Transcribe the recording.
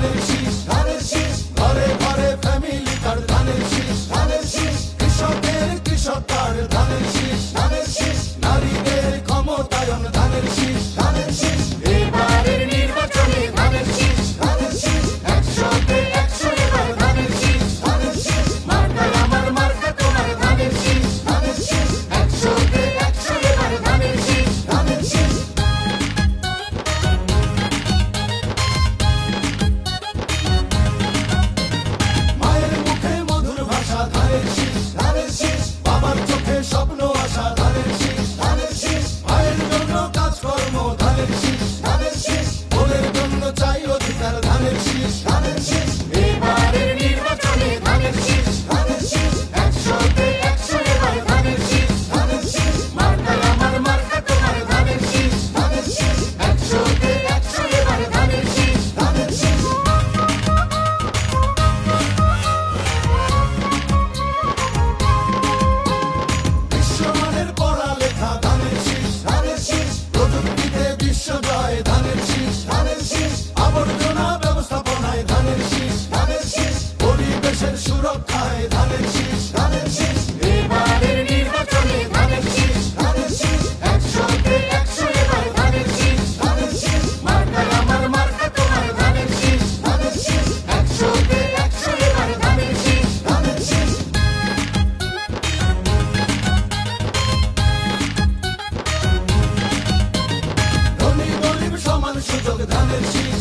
ধানের শীষ, ধানের শীষ, ঘরে ঘরে ফ্যামিলি কার্ড, ধানের শীষ, ধানের শীষ, কৃষকের কৃষক কার্ড, ধানের শীষ, ধানের শীষ, নারীদের ক্ষমতায়ন, ধানের শীষ, ধানের শীষ, এবারের নির্বাচনে ধানের শীষ, ধানের শীষ, 100-তে 100 এবার ধানের শীষ, ধানের শীষ, মার্কা আমার মার্কা তোমার, ধানের শীষ, ধানের শীষ, 100-তে 100 এবার ধানের শীষ, ধানের শীষ। মায়ের মুখে মধুর ভাষা, ধানের শীষ, ধানের শীষ, বাবার চোখে স্বপ্ন আশা, ধানের শীষ, ধানের শীষ, ভাইয়ের জন্য কাজকর্ম, ধানের শীষ, ধানের শীষ, বোনের জন্য চাই অধিকার, ধানের শীষ, ধানের শীষ, এবারের নির্বাচনে ধানের শীষ, ধানের শীষ, 100-তে 100 এবার ধানের শীষ, ধানের শীষ, মার্কা আমার মার্কা তোমার, ধানের শীষ, ধানের শীষ, 100-তে 100 এবার ধানের শীষ, ধানের শীষ। বিশ্বমানের পড়ালেখা, ধানের শীষ, ধানের শীষ, প্রযুক্তিতে বিশ্বজয়, ধানের শীষ, ধানের শীষ, আবর্জনা ব্যবস্থাপনায়, ধানের শীষ, ধানের শীষ, পরিবেশের সুরক্ষায়, ধানের শীষ, ধানের শীষ, এবারের নির্বাচনে ধানের শীষ, ধানের শীষ, 100-তে 100 এবার ধানের শীষ, ধানের শীষ, মার্কা আমার মার্কা তোমার, ধানের শীষ, ধানের শীষ, 100-তে 100 এবার ধানের শীষ, ধানের শীষ। ধনী গরিব সমান সুযোগ, ধানের শীষ,